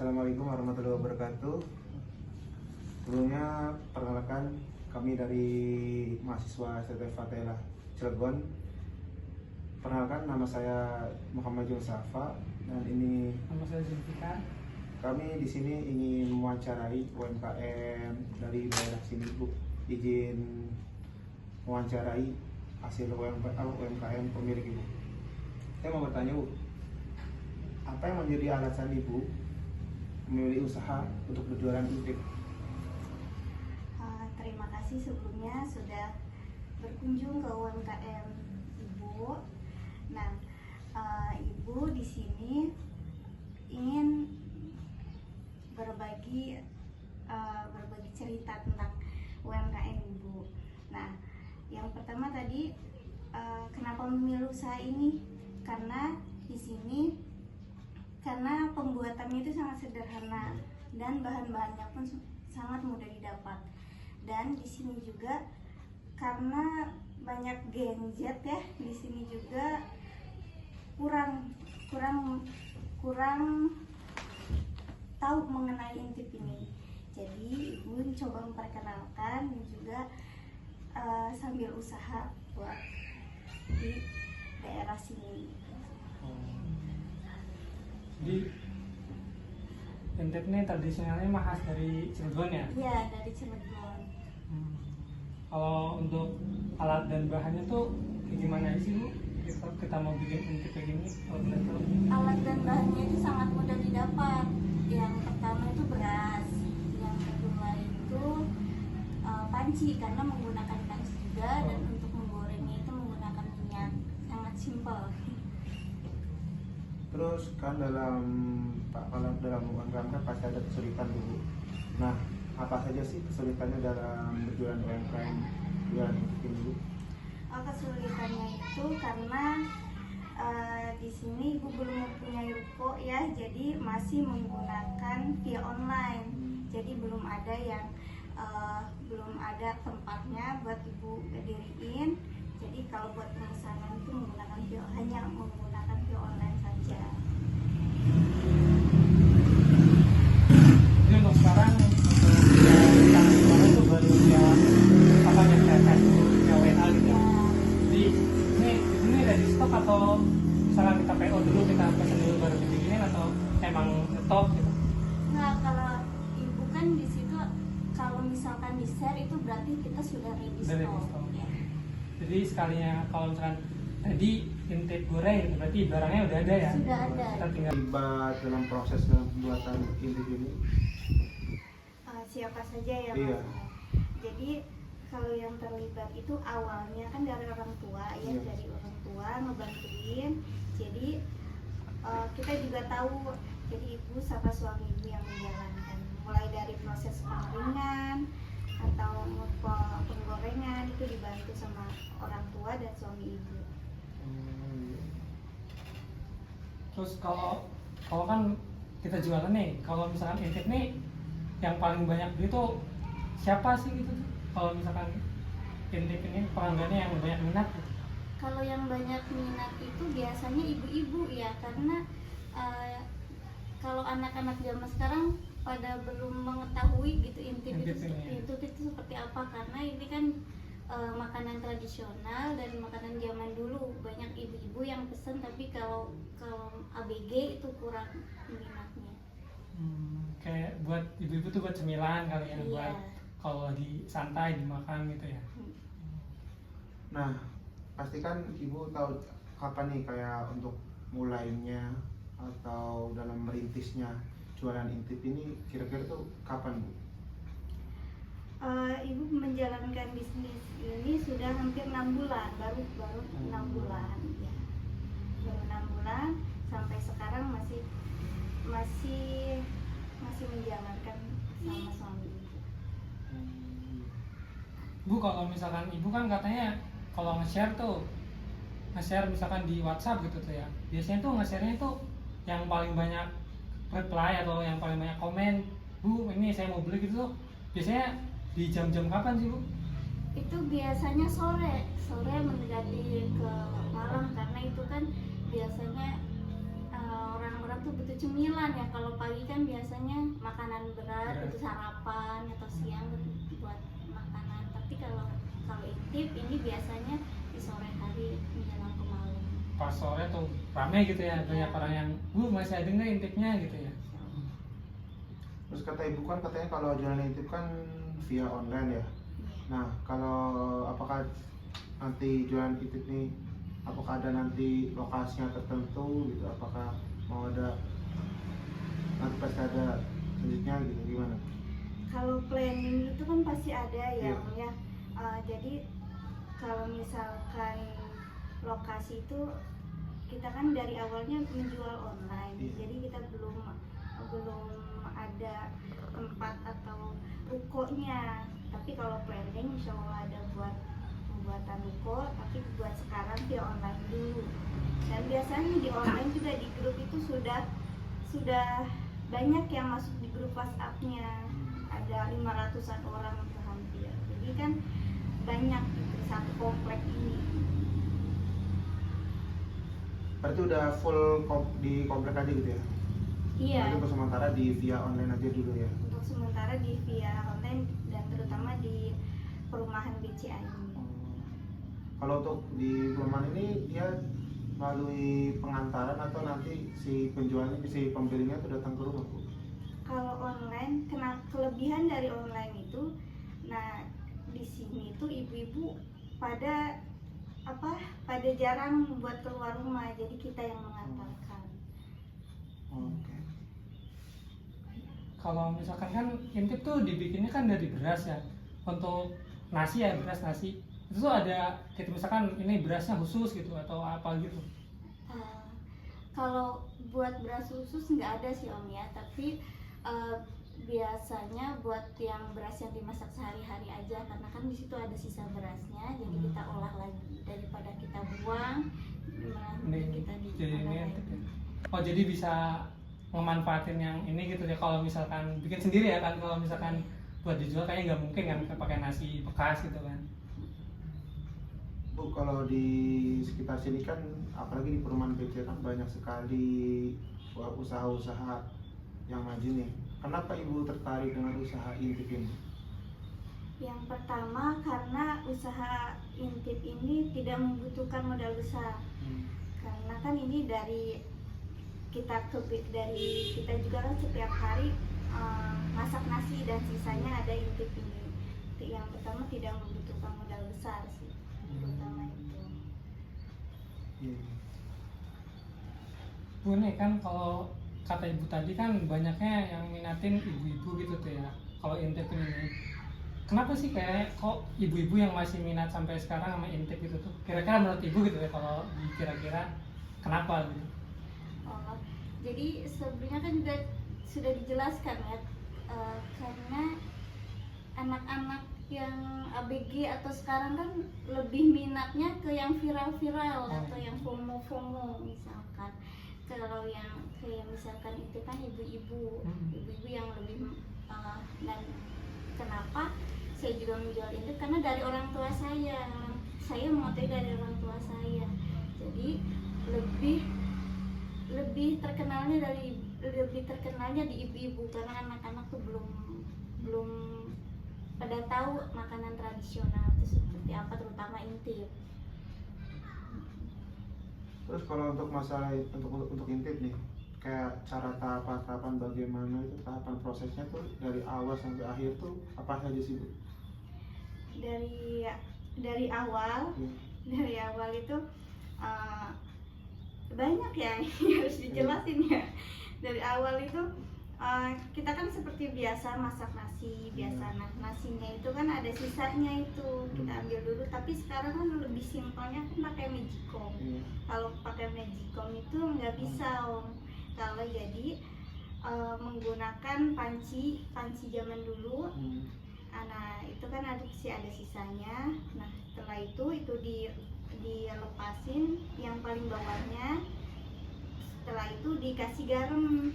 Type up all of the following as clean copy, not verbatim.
Assalamualaikum warahmatullahi wabarakatuh. Sebelumnya perkenalkan, kami dari mahasiswa STT Fatela Cilegon. Perkenalkan, nama saya Muhammad Julsafa dan ini Nama saya Zulfikar. kami di sini ingin mewawancarai UMKM dari daerah sini, Bu. Izin mewawancarai hasil UMKM pemilik Ibu. Saya mau bertanya, Bu, apa yang menjadi alasan Ibu memilih usaha untuk berjualan intip? Terima kasih sebelumnya sudah berkunjung ke UMKM Ibu. Nah, Ibu di sini ingin berbagi cerita tentang UMKM Ibu. Nah, yang pertama tadi kenapa memilih usaha ini? Karena di sini pembuatannya itu sangat sederhana dan bahan-bahannya pun sangat mudah didapat. Dan di sini juga karena banyak Gen Z ya, di sini juga kurang tahu mengenai intip ini. Jadi Ibu coba memperkenalkan dan juga sambil usaha buat di daerah sini. Jadi intip ini tradisionalnya khas dari Cilegon ya? Iya, dari Cilegon. Kalau untuk alat dan bahannya tuh kayak gimana sih Bu? Kalau kita mau bikin intip kayak gini, kalau boleh tahu? Alat dan bahannya itu sangat mudah didapat. Yang pertama itu beras, yang kedua itu panci karena menggunakan panci juga, dan untuk menggorengnya itu menggunakan minyak. Sangat simpel. Terus kan dalam UMKM kan pasti ada kesulitan, Bu. Nah, apa saja sih kesulitannya dalam berjualan UMKM jualan intip ini, Bu? Kesulitannya itu karena di sini Ibu belum mempunyai ruko ya, jadi masih menggunakan via online. Jadi belum ada tempatnya buat Ibu berdiriin. Jadi kalau buat pemesanan itu hanya menggunakan via online saja. Jadi untuk sekarang kita kemarin tuh baru ya apa yang saya ya WA gitu. Ya, Jadi ini ready stock atau misalkan kita PO dulu, kita pesan dulu baru dibikinin, atau emang stok gitu? nah kalau Ibu kan di situ kalau misalkan di share itu berarti kita sudah ready Udah ready stock. stock. Ya. Jadi sekalinya kalau misalkan tadi intip goreng berarti barangnya udah ada ya? Sudah ada. Kita tinggal Terlibat dalam proses pembuatan intip ini? Siapa saja ya Iya. Mas? Jadi kalau yang terlibat itu awalnya kan dari orang tua ya, Iya. dari orang tua ngebantuin. Jadi kita juga tahu, jadi Ibu sama suami Ibu yang menjalankan mulai dari proses pengeringan atau penggorengan itu dibantu sama orang tua dan suami Ibu. Terus kalau kan kita jualan nih, kalau misalkan intip nih yang paling banyak beli tuh siapa sih gitu tuh? Kalau misalkan intip ini pelanggannya yang banyak minat gitu. Kalau yang banyak minat itu biasanya ibu-ibu ya, karena kalau anak-anak zaman sekarang pada belum mengetahui gitu intip itu seperti apa, karena ini kan makanan tradisional dan makanan zaman dulu. Banyak ibu-ibu yang pesen, tapi kalau ABG itu kurang minatnya. Kayak buat ibu-ibu tuh buat cemilan kali ya, Iya. buat kalau lagi santai dimakan gitu ya. Nah, pastikan Ibu tahu kapan nih kayak untuk mulainya atau dalam merintisnya jualan intip ini kira-kira tuh kapan, Bu? Ibu menjalankan bisnis ini sudah hampir 6 bulan, baru 6 bulan ya. Baru 6 bulan sampai sekarang masih menjalankan sama suami Ibu. Bu, kalau misalkan ibu kan katanya kalau nge-share misalkan di WhatsApp gitu tuh ya, biasanya tuh nge-share-nya tuh yang paling banyak reply atau yang paling banyak komen, Bu ini saya mau beli gitu tuh, biasanya di jam-jam kapan sih, Bu? Itu biasanya sore mendekati ke malam, karena itu kan biasanya orang-orang tuh butuh cemilan ya. Kalau pagi kan biasanya sarapan atau siang buat makanan. Tapi kalau intip ini biasanya di sore hari menjelang ke malam. Pas sore tuh rame gitu ya, banyak orang yang masih ada nggak intipnya gitu ya. Terus kata ibu kan katanya kalau jualan intip kan via online ya. Nah, kalau apakah nanti jualan intip nih, apakah ada nanti lokasinya tertentu gitu? Apakah mau ada nanti pasti ada selanjutnya gitu, gimana? Kalau planning itu kan pasti ada ya, Iya. Om, ya. Jadi kalau misalkan lokasi itu kita kan dari awalnya menjual online, Iya. jadi kita belum ada tempat atau rukonya. Tapi kalau planning insya Allah ada buat pembuatan ruko, tapi buat sekarang via online dulu. Dan biasanya di online juga di grup itu sudah banyak yang masuk di grup WhatsApp-nya. Ada 500-an orang hampir. Jadi kan banyak gitu satu komplek ini. Berarti udah full di komplek aja gitu ya? Iya. Berarti untuk sementara di via online aja dulu ya? Untuk sementara di via online dan terutama di perumahan BCA ini. Kalau untuk di perumahan ini dia melalui pengantaran atau nanti si penjualnya, si pembelinya tuh datang ke rumah, Bu? Kalau online, kelebihan dari online itu, nah di sini itu ibu-ibu pada jarang buat keluar rumah, jadi kita yang mengantarkan. Oke. Kalau misalkan kan intip tuh dibikinnya kan dari beras ya, untuk nasi ya, beras nasi itu tuh ada gitu, misalkan ini berasnya khusus gitu atau apa gitu. Kalau buat beras khusus nggak ada sih Om ya, tapi biasanya buat yang beras yang dimasak sehari-hari aja, karena kan di situ ada sisa berasnya, jadi kita olah lagi daripada kita buang, kita Jadi diolah ini lagi. oh jadi bisa memanfaatin yang ini gitu ya. Kalau misalkan bikin sendiri ya kan, kalau misalkan buat dijual kayaknya nggak mungkin kan pakai nasi bekas gitu kan. Bu, kalau di sekitar sini kan, apalagi di perumahan BC kan banyak sekali usaha-usaha yang maju nih. Kenapa Ibu tertarik dengan usaha intip ini? Yang pertama karena usaha intip ini tidak membutuhkan modal besar, karena kan ini dari kita juga kan setiap hari masak nasi dan sisanya ada intip ini. Yang pertama tidak membutuhkan modal besar sih, terutama itu. Bu nih kan, kalau kata ibu tadi kan banyaknya yang minatin ibu-ibu gitu tuh ya kalau intip ini. Kenapa sih kayak kok ibu-ibu yang masih minat sampai sekarang sama intip gitu tuh? Kira-kira menurut ibu gitu ya, kalau kira-kira kenapa gitu? Oh, jadi sebelumnya kan juga sudah dijelaskan ya, karena anak-anak yang ABG atau sekarang kan lebih minatnya ke yang viral-viral atau yang FOMO misalkan. Kalau yang kayak misalkan itu kan ibu-ibu yang lebih dan kenapa saya juga menjual itu karena dari orang tua saya mengetahui dari orang tua saya, jadi lebih terkenalnya di ibu-ibu, karena anak-anak tuh belum pada tahu makanan tradisional itu seperti apa, terutama intip. Terus kalau untuk masalah untuk intip nih, kayak cara tahapan bagaimana itu, tahapan prosesnya tuh dari awal sampai akhir tuh apa saja sih, Bu? Dari awal itu banyak ya yang harus dijelasin ya. Dari awal itu kita kan seperti biasa masak nasi biasa. Nah, nasinya itu kan ada sisanya itu kita ambil dulu, tapi sekarang kan lebih simpelnya kan pakai magicom. Kalau pakai magicom itu nggak bisa Om. Kalau jadi menggunakan panci zaman dulu. Nah, itu kan ada sisanya. Nah, setelah itu dilepasin yang paling bawahnya. Setelah itu dikasih garam.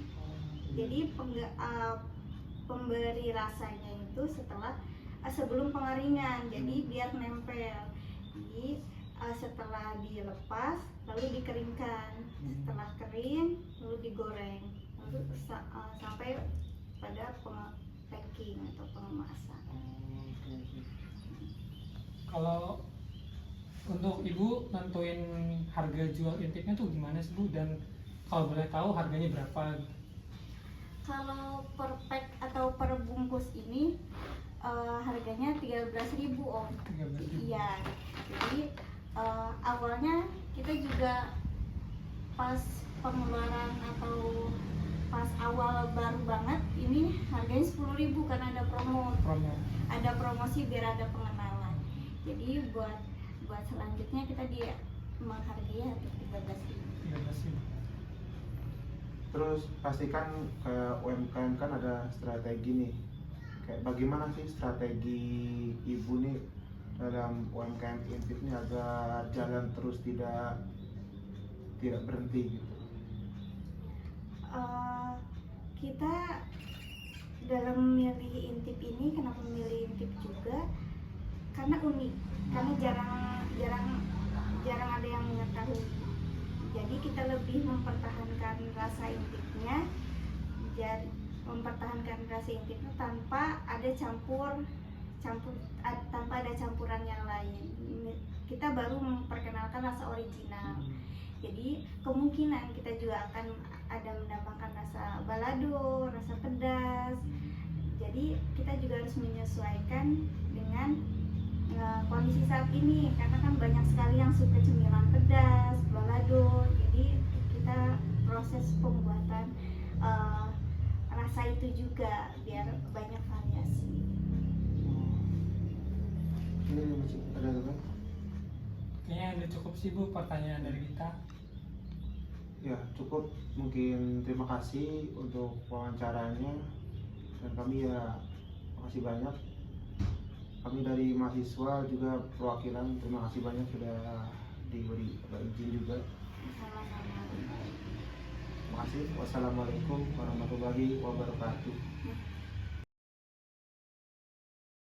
Jadi pemberi rasanya itu sebelum pengeringan, jadi biar nempel. Jadi setelah dilepas lalu dikeringkan, setelah kering lalu digoreng, lalu sampai pada packing atau pengemasan. Kalau untuk ibu nentuin harga jual intipnya tuh gimana sih bu, dan kalau boleh tahu harganya berapa? Kalau per pack atau per bungkus ini harganya 13.000 Om. 13.000. Iya. Jadi awalnya kita juga pas pengeluaran atau pas awal baru banget ini harganya 10.000 karena ada promo. Ada promosi biar ada pengenalan. Jadi buat selanjutnya kita menghargai harga 13.000. 13.000. Terus pastikan kayak UMKM kan ada strategi nih. Kayak bagaimana sih strategi ibu nih dalam UMKM intip ini agar jalan terus tidak berhenti gitu? Kita dalam memilih intip ini, kenapa memilih intip juga? Karena unik, karena jarang ada yang mengetahui. Jadi kita lebih mempertahankan rasa intipnya, tanpa ada tanpa ada campuran yang lain. Kita baru memperkenalkan rasa original. Jadi kemungkinan kita juga akan ada menambahkan rasa balado, rasa pedas. Jadi kita juga harus menyesuaikan dengan kondisi saat ini, karena kan banyak sekali yang suka cemilan pedas, balado. Jadi kita proses pembuatan rasa itu juga biar banyak variasi. Ini masih ada lagi? Kayaknya udah cukup sih bu pertanyaan dari kita. Ya cukup, mungkin terima kasih untuk wawancaranya, dan kami ya makasih banyak. Kami dari mahasiswa juga perwakilan, terima kasih banyak sudah diberi izin juga. Sama-sama. Terima kasih. Wassalamualaikum warahmatullahi wabarakatuh.